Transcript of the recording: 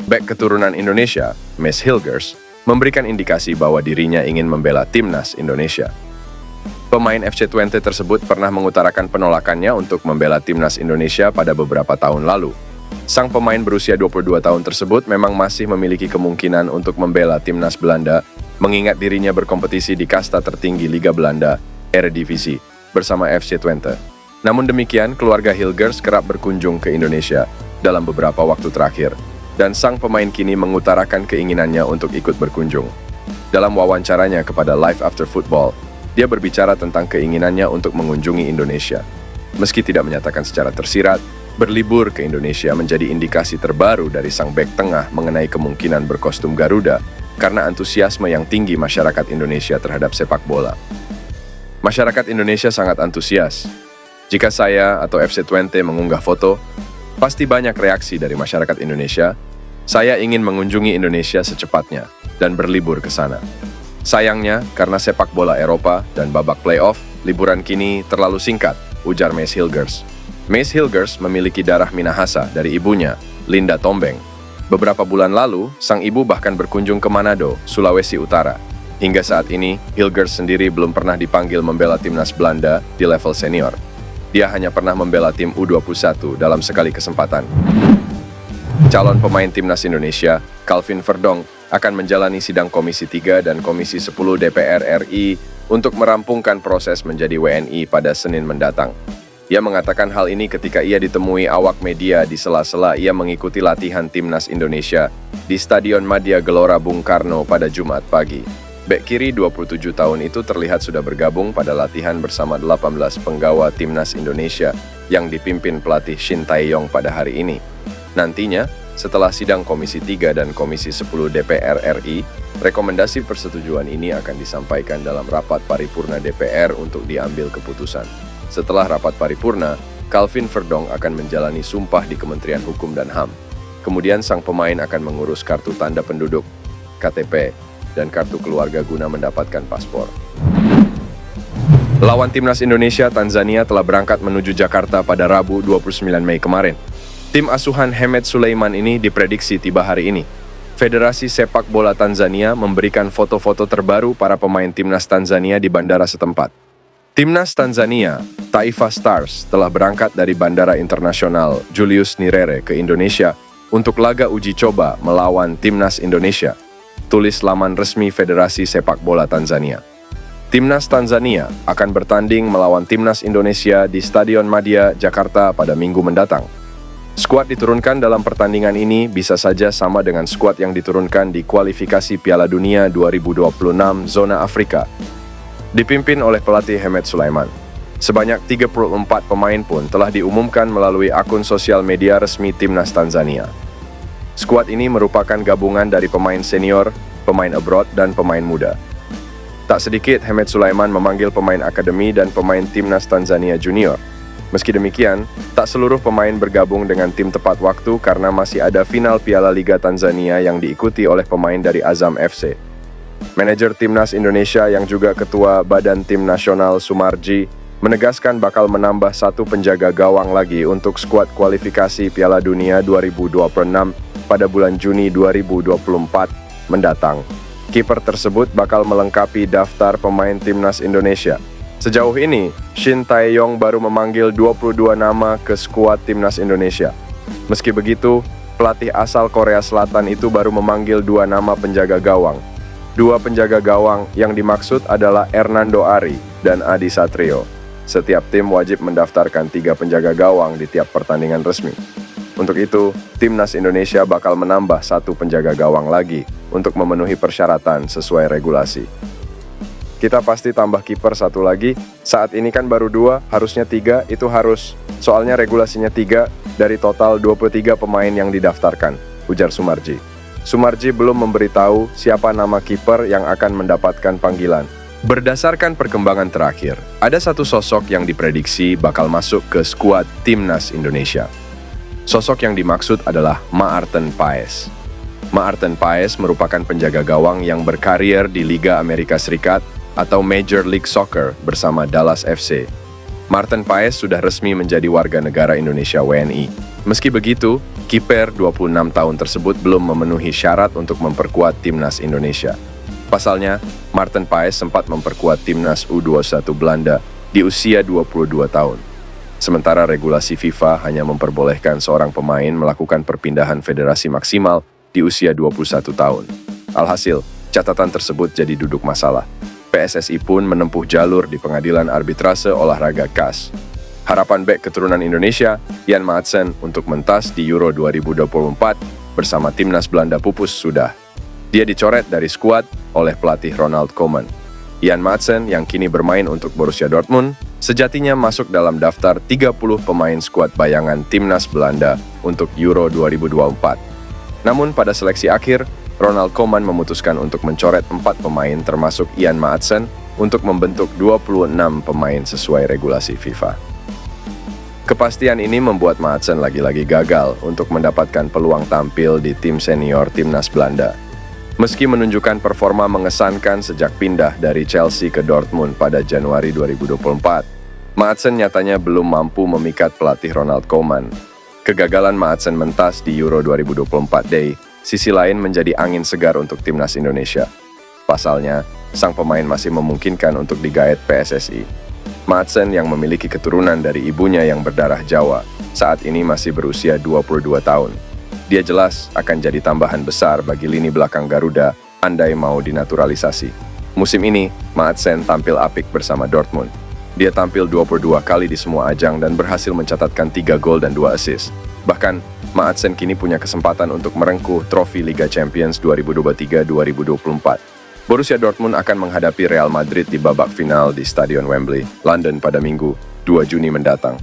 Bek keturunan Indonesia, Mes Hilgers, memberikan indikasi bahwa dirinya ingin membela timnas Indonesia. Pemain FC Twente tersebut pernah mengutarakan penolakannya untuk membela timnas Indonesia pada beberapa tahun lalu. Sang pemain berusia 22 tahun tersebut memang masih memiliki kemungkinan untuk membela timnas Belanda, mengingat dirinya berkompetisi di kasta tertinggi Liga Belanda, Eredivisie, bersama FC Twente. Namun demikian, keluarga Hilgers kerap berkunjung ke Indonesia dalam beberapa waktu terakhir, dan sang pemain kini mengutarakan keinginannya untuk ikut berkunjung. Dalam wawancaranya kepada Live After Football, dia berbicara tentang keinginannya untuk mengunjungi Indonesia. Meski tidak menyatakan secara tersirat, berlibur ke Indonesia menjadi indikasi terbaru dari sang bek tengah mengenai kemungkinan berkostum Garuda karena antusiasme yang tinggi masyarakat Indonesia terhadap sepak bola. Masyarakat Indonesia sangat antusias. Jika saya atau FC Twente mengunggah foto, pasti banyak reaksi dari masyarakat Indonesia. Saya ingin mengunjungi Indonesia secepatnya dan berlibur ke sana. Sayangnya, karena sepak bola Eropa dan babak playoff, liburan kini terlalu singkat, ujar Mes Hilgers. Mes Hilgers memiliki darah Minahasa dari ibunya, Linda Tombeng. Beberapa bulan lalu, sang ibu bahkan berkunjung ke Manado, Sulawesi Utara. Hingga saat ini, Hilgers sendiri belum pernah dipanggil membela timnas Belanda di level senior. Dia hanya pernah membela tim U21 dalam sekali kesempatan. Calon pemain timnas Indonesia, Calvin Verdonk, akan menjalani sidang Komisi 3 dan Komisi 10 DPR RI untuk merampungkan proses menjadi WNI pada Senin mendatang. Ia mengatakan hal ini ketika ia ditemui awak media di sela-sela ia mengikuti latihan timnas Indonesia di Stadion Madia Gelora Bung Karno pada Jumat pagi. Bek kiri 27 tahun itu terlihat sudah bergabung pada latihan bersama 18 penggawa timnas Indonesia yang dipimpin pelatih Shin Tae-yong pada hari ini. Nantinya, setelah sidang Komisi 3 dan Komisi 10 DPR RI, rekomendasi persetujuan ini akan disampaikan dalam rapat paripurna DPR untuk diambil keputusan. Setelah rapat paripurna, Calvin Verdonk akan menjalani sumpah di Kementerian Hukum dan HAM. Kemudian sang pemain akan mengurus kartu tanda penduduk, KTP, dan kartu keluarga guna mendapatkan paspor. Lawan timnas Indonesia, Tanzania telah berangkat menuju Jakarta pada Rabu 29 Mei kemarin. Tim asuhan Hemed Sulaiman ini diprediksi tiba hari ini. Federasi Sepak Bola Tanzania memberikan foto-foto terbaru para pemain timnas Tanzania di bandara setempat. Timnas Tanzania, Taifa Stars, telah berangkat dari Bandara Internasional Julius Nyerere ke Indonesia untuk laga uji coba melawan timnas Indonesia, tulis laman resmi Federasi Sepak Bola Tanzania. Timnas Tanzania akan bertanding melawan timnas Indonesia di Stadion Madia, Jakarta pada Minggu mendatang. Skuad diturunkan dalam pertandingan ini bisa saja sama dengan skuad yang diturunkan di kualifikasi Piala Dunia 2026 zona Afrika, dipimpin oleh pelatih Hemed Sulaiman. Sebanyak 34 pemain pun telah diumumkan melalui akun sosial media resmi timnas Tanzania. Skuad ini merupakan gabungan dari pemain senior, pemain abroad, dan pemain muda. Tak sedikit Hemed Sulaiman memanggil pemain akademi dan pemain timnas Tanzania junior. Meski demikian, tak seluruh pemain bergabung dengan tim tepat waktu karena masih ada final Piala Liga Tanzania yang diikuti oleh pemain dari Azam FC. Manajer Timnas Indonesia yang juga Ketua Badan Tim Nasional Sumarji menegaskan bakal menambah satu penjaga gawang lagi untuk skuad kualifikasi Piala Dunia 2026 pada bulan Juni 2024 mendatang. Kiper tersebut bakal melengkapi daftar pemain Timnas Indonesia. Sejauh ini, Shin Tae-yong baru memanggil 22 nama ke skuad Timnas Indonesia. Meski begitu, pelatih asal Korea Selatan itu baru memanggil 2 nama penjaga gawang. 2 penjaga gawang yang dimaksud adalah Hernando Ari dan Adi Satrio. Setiap tim wajib mendaftarkan 3 penjaga gawang di tiap pertandingan resmi. Untuk itu, Timnas Indonesia bakal menambah 1 penjaga gawang lagi untuk memenuhi persyaratan sesuai regulasi. Kita pasti tambah kiper 1 lagi, saat ini kan baru 2, harusnya 3, itu harus. Soalnya regulasinya 3 dari total 23 pemain yang didaftarkan, ujar Sumarji. Sumarji belum memberitahu siapa nama kiper yang akan mendapatkan panggilan. Berdasarkan perkembangan terakhir, ada satu sosok yang diprediksi bakal masuk ke skuad Timnas Indonesia. Sosok yang dimaksud adalah Maarten Paes. Maarten Paes merupakan penjaga gawang yang berkarier di Liga Amerika Serikat atau Major League Soccer bersama Dallas FC. Maarten Paes sudah resmi menjadi warga negara Indonesia WNI. Meski begitu, kiper 26 tahun tersebut belum memenuhi syarat untuk memperkuat timnas Indonesia. Pasalnya, Maarten Paes sempat memperkuat timnas U21 Belanda di usia 22 tahun. Sementara regulasi FIFA hanya memperbolehkan seorang pemain melakukan perpindahan federasi maksimal di usia 21 tahun. Alhasil, catatan tersebut jadi duduk masalah. PSSI pun menempuh jalur di Pengadilan Arbitrase Olahraga CAS. Harapan bek keturunan Indonesia, Jan Maatsen, untuk mentas di Euro 2024 bersama timnas Belanda pupus sudah. Dia dicoret dari skuad oleh pelatih Ronald Koeman. Jan Maatsen yang kini bermain untuk Borussia Dortmund, sejatinya masuk dalam daftar 30 pemain skuad bayangan timnas Belanda untuk Euro 2024. Namun pada seleksi akhir, Ronald Koeman memutuskan untuk mencoret 4 pemain termasuk Jan Maatsen untuk membentuk 26 pemain sesuai regulasi FIFA. Kepastian ini membuat Maatsen lagi-lagi gagal untuk mendapatkan peluang tampil di tim senior timnas Belanda. Meski menunjukkan performa mengesankan sejak pindah dari Chelsea ke Dortmund pada Januari 2024, Maatsen nyatanya belum mampu memikat pelatih Ronald Koeman. Kegagalan Maatsen mentas di Euro 2024 Day, sisi lain menjadi angin segar untuk timnas Indonesia. Pasalnya, sang pemain masih memungkinkan untuk digaet PSSI. Maatsen yang memiliki keturunan dari ibunya yang berdarah Jawa, saat ini masih berusia 22 tahun. Dia jelas akan jadi tambahan besar bagi lini belakang Garuda andai mau dinaturalisasi. Musim ini, Maatsen tampil apik bersama Dortmund. Dia tampil 22 kali di semua ajang dan berhasil mencatatkan 3 gol dan 2 assist. Bahkan, Maatsen kini punya kesempatan untuk merengkuh trofi Liga Champions 2023-2024. Borussia Dortmund akan menghadapi Real Madrid di babak final di Stadion Wembley, London pada Minggu, 2 Juni mendatang.